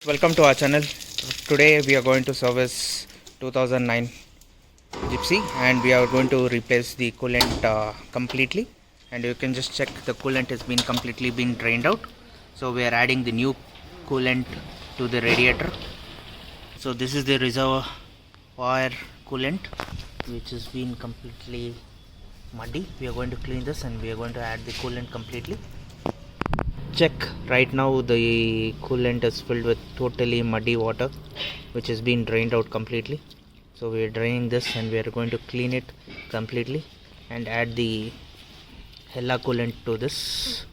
Welcome to our channel. Today we are going to service 2009 Gypsy and we are going to replace the coolant completely, and you can just check the coolant has been completely been drained out. So we are adding the new coolant to the radiator. So this is the reservoir coolant which has been completely muddy. We are going to clean this and we are going to add the coolant completely. Check, right now the coolant is filled with totally muddy water which has been drained out completely. So we are draining this and we are going to clean it completely and add the Hella coolant to this.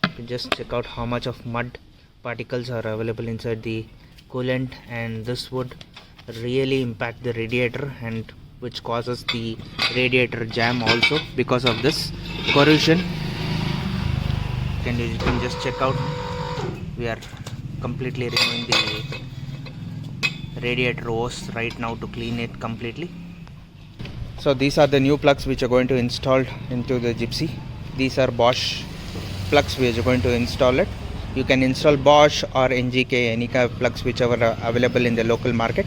You can just check out how much of mud particles are available inside the coolant, and this would really impact the radiator and which causes the radiator jam also because of this corrosion. You can just check out, we are completely removing the radiator hose right now to clean it completely. So these are the new plugs which are going to install into the Gypsy. These are Bosch plugs which are going to install it. You can install Bosch or MGP, any kind of plugs whichever are available in the local market,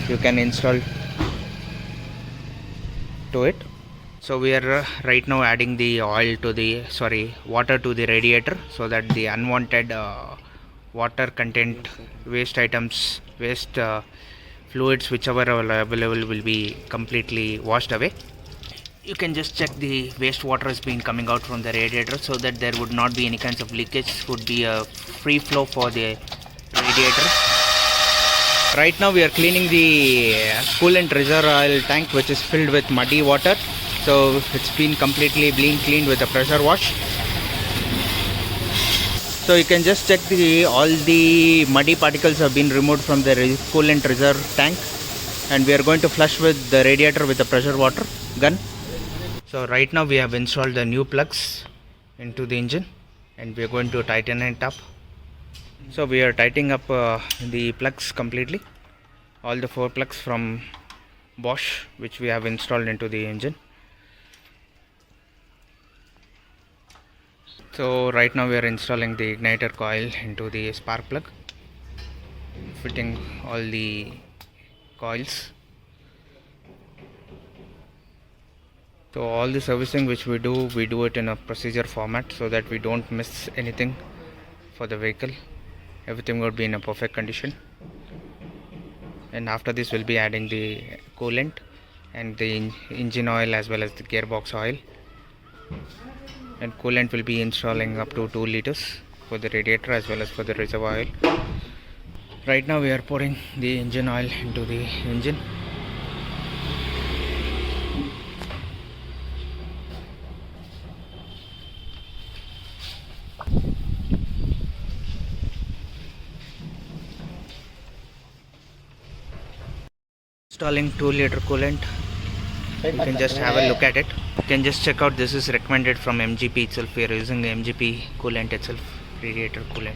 you can install to it. So we are right now adding the water to the radiator so that the unwanted water content, waste items, waste fluids whichever are available will be completely washed away. You can just check the waste water is being coming out from the radiator so that there would not be any kinds of leakage, would be a free flow for the radiator. Right now we are cleaning the coolant reservoir tank which is filled with muddy water. So it's been completely cleaned with a pressure wash. So you can just check all the muddy particles have been removed from the coolant reserve tank, and we are going to flush with the radiator with a pressure water gun. So right now we have installed the new plugs into the engine and we are going to tighten it up. So we are tightening up the plugs completely, all the 4 plugs from Bosch which we have installed into the engine. So right now we are installing the igniter coil into the spark plug, fitting all the coils. So all the servicing which we do it in a procedure format so that we don't miss anything for the vehicle. Everything would be in a perfect condition. And after this we'll be adding the coolant and the engine oil as well as the gearbox oil. And coolant will be installing up to 2 liters for the radiator as well as for the reservoir oil. Right now we are pouring the engine oil into the engine. Installing 2-liter coolant. You can just have a look at it. You can just check out, this is recommended from MGP itself. We are using the MGP coolant itself, radiator coolant.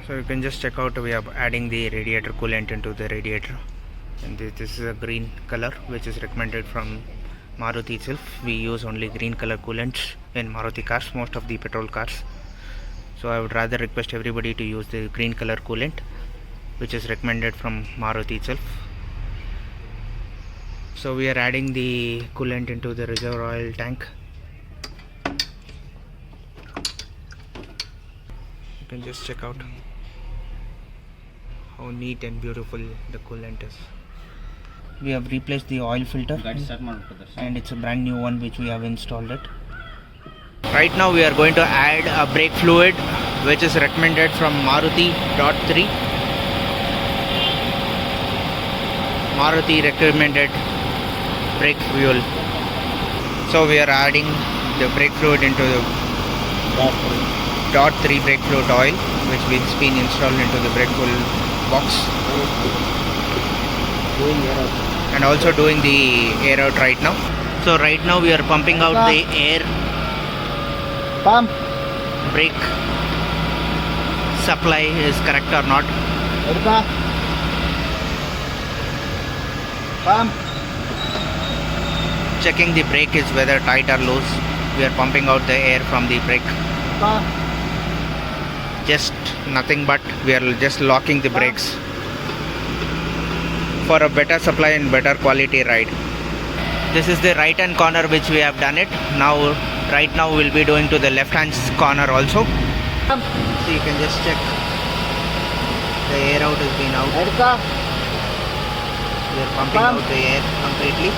So you can just check out, we are adding the radiator coolant into the radiator, and this is a green color which is recommended from Maruti itself. We use only green color coolants in Maruti cars, most of the petrol cars. So I would rather request everybody to use the green color coolant which is recommended from Maruti itself. So we are adding the coolant into the reservoir oil tank. You can just check out how neat and beautiful the coolant is. We have replaced the oil filter and it's a brand new one which we have installed it. Right now we are going to add a brake fluid which is recommended from Maruti .3. Maruti recommended brake fuel. So we are adding the brake fluid into the .3 brake fluid oil which has been installed into the brake fluid box, and also doing the air out right now. So right now we are pumping out the air. Pump. Brake supply is correct or not. Pump. Checking the brake is whether tight or loose. We are pumping out the air from the brake. Just nothing but we are just locking the brakes for a better supply and better quality ride. This is the right hand corner which we have done it. Now right now we'll be doing to the left hand corner also. So you can just check the air out has been out. We are pumping out the air completely.